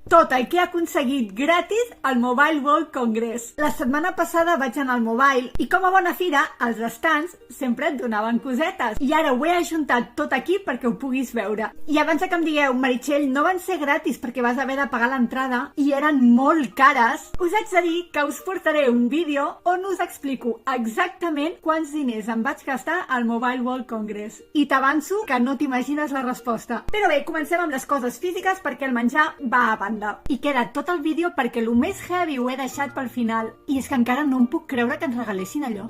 tot el que he aconseguit gratis al Mobile World Congress. La setmana passada vaig anar al Mobile i com a bona fira, els stands sempre et donaven cosetes. I ara ho he ajuntat tot aquí perquè ho puguis veure. I abans que em digueu, Meritxell, no van ser gratis perquè vas haver de pagar l'entrada i eren molt cares, us haig de dir que us portaré un vídeo on us explico exactament quants diners em vaig gastar al Mobile World Congress. I t'avanço que no t'imagines la resposta. Però bé, comencem amb les coses físiques perquè el menjar va a banda. I queda tot el vídeo perquè el més heavy ho he deixat pel final. I és que encara no em puc creure que ens regalessin allò.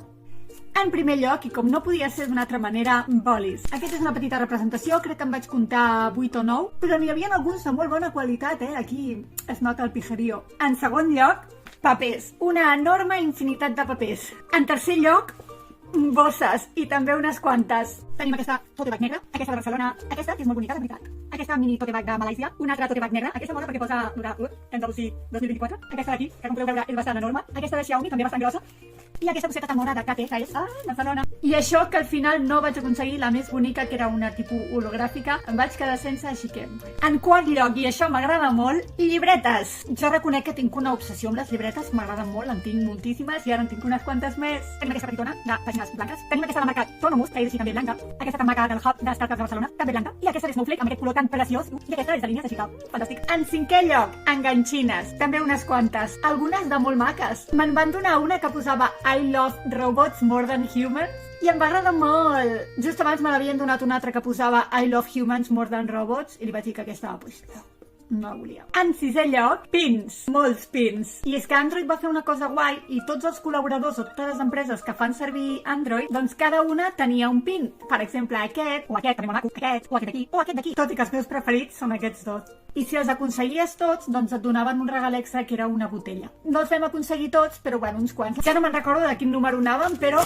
En primer lloc, i com no podia ser d'una altra manera, bolis. Aquesta és una petita representació, crec que em vaig comptar 8 o 9, però n'hi havia alguns de molt bona qualitat, Aquí es nota el pijarío. En segon lloc, papers. Una enorme infinitat de papers. En tercer lloc, bosses, i també unes quantes. Tenim aquesta tote bag negra, aquesta de Barcelona, aquesta que és molt bonica, de veritat. Aquesta mini tote bag de Malàisia, una altra tote bag negra, aquesta mola perquè posa MWC 2024, aquesta d'aquí, que com podeu veure és bastant enorme, aquesta de Xiaomi també bastant grossa, i aquesta bosseta tan mona de KT, que és Barcelona. I això que al final no vaig aconseguir la més bonica, que era una tipus hologràfica, em vaig quedar sense, així que... En quart lloc, i això m'agrada molt, llibretes. Jo reconec que tinc una obsessió amb les llibretes, m'agraden molt, en tinc moltíssimes, i ara en tinc unes quantes més. Tenim aquesta petitona de pàgines blanques, tenim aquesta de la marca Tonomus, que és així també blanca, aquesta tan maca del Hub de Startups de Barcelona, també blanca, i aquesta de Snowflake, amb aquest color tan preciós, i aquesta és de línies, així que fantàstic. En cinquè lloc, enganxines, també unes quantes, algunes de molt maques. Me'n van donar una que posava I love robots more than humans, i em va agradar molt. Just abans me l'havien donat una altra que posava I love humans more than robots, i li vaig dir que aquesta, no la volia. En sisè lloc, pins. Molts pins. I és que Android va fer una cosa guai i tots els col·laboradors o totes les empreses que fan servir Android, doncs cada una tenia un pin. Per exemple, aquest, o aquest, també molt maco, aquest, o aquest d'aquí, o aquest d'aquí. Tot i que els meus preferits són aquests dos. I si els aconseguies tots, doncs et donaven un regal extra que era una botella. No els vam aconseguir tots, però bueno, uns quants. Ja no me'n recordo de quin número anàvem, però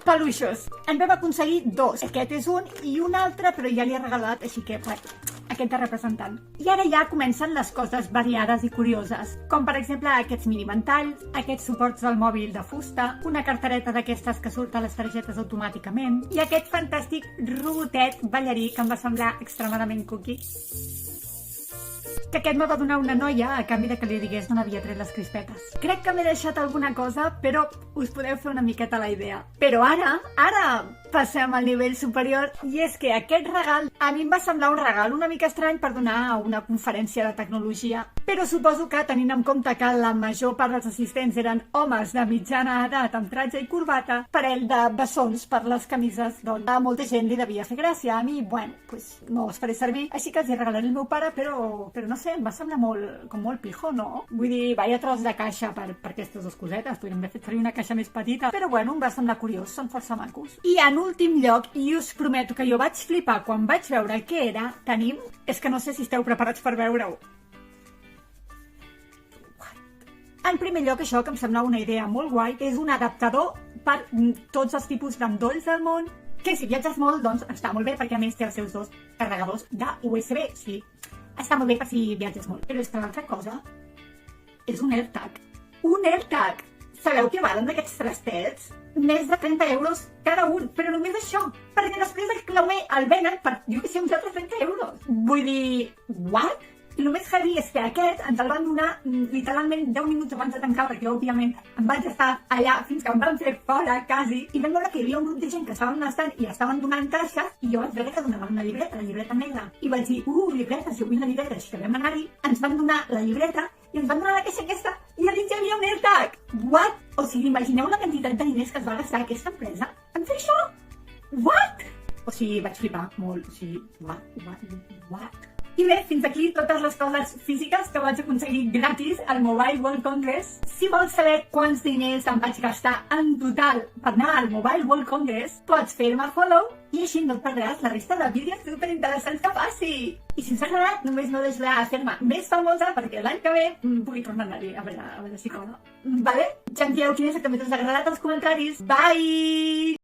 peluixos. En vam aconseguir 2. Aquest és un i un altre, però ja li he regalat, així que, aquest de representant. I ara ja comencen les coses variades i curioses, com per exemple aquests miniventalls, aquests suports del mòbil de fusta, una cartereta d'aquestes que surt a les targetes automàticament, i aquest fantàstic robotet ballarí que em va semblar extremadament cookie. Que aquest me va donar una noia a canvi de que li digués d'on havia tret les crispetes. Crec que m'he deixat alguna cosa, però us podeu fer una miqueta la idea. Però ara passem al nivell superior, i és que aquest regal a mi em va semblar un regal una mica estrany per donar a una conferència de tecnologia, però suposo que tenint en compte que la major part dels assistents eren homes de mitjana edat amb tratge i corbata, parell de bessons per les camises, doncs a molta gent li devia fer gràcia. A mi, bueno, no els faré servir, així que els hi regalaré al meu pare, però no sé, em va semblar molt pijo, no? Vull dir, vaya tros de caixa per aquestes dues cosetes, podríem haver fet servir una caixa més petita, però bueno, em va semblar curiós, són força macos. I en últim lloc, i us prometo que jo vaig flipar quan vaig veure què era, tenim... És que no sé si esteu preparats per veure-ho. En primer lloc, això que em sembla una idea molt guai, és un adaptador per tots els tipus d'endolls del món, que si viatges molt, doncs està molt bé, perquè a més té els seus 2 carregadors de USB, sí. Està molt bé per si viatges molt. Però és que l'altra cosa és un AirTag. Un AirTag! Sabeu què valen d'aquests trastets? Més de 30 euros cada un, però només això, perquè després el clauer el venen per, jo que sé, uns altres 30 euros. Vull dir, what? I el més heavy és que aquest ens el van donar literalment 10 minuts abans de tancar, perquè òbviament em vaig estar allà fins que em van fer fora, quasi, i vam veure que hi havia un grup de gent que estaven estant i estaven donant caixes, i jo vaig veure que donaven una llibreta, la llibreta negra, i vaig dir, llibreta, si vull una llibreta, així que vam anar-hi, ens van donar la llibreta, i ens van donar la caixa aquesta, i a dins hi havia un AirTag. What? O sigui, imagineu la quantitat de diners que es va gastar aquesta empresa en fer això? What? O sigui, vaig flipar molt, o sigui, what? I bé, fins aquí totes les coses físiques que vaig aconseguir gratis al Mobile World Congress. Si vols saber quants diners em vaig gastar en total per anar al Mobile World Congress, pots fer-me follow i així no et perdràs la resta de vídeos superinteressants que faci. I si us ha agradat, només no deixeu de fer-me més famosa perquè l'any que ve pugui tornar a anar-hi a veure si cola. Vale? Ja em direu quin és el que més us ha agradat als comentaris. Bye!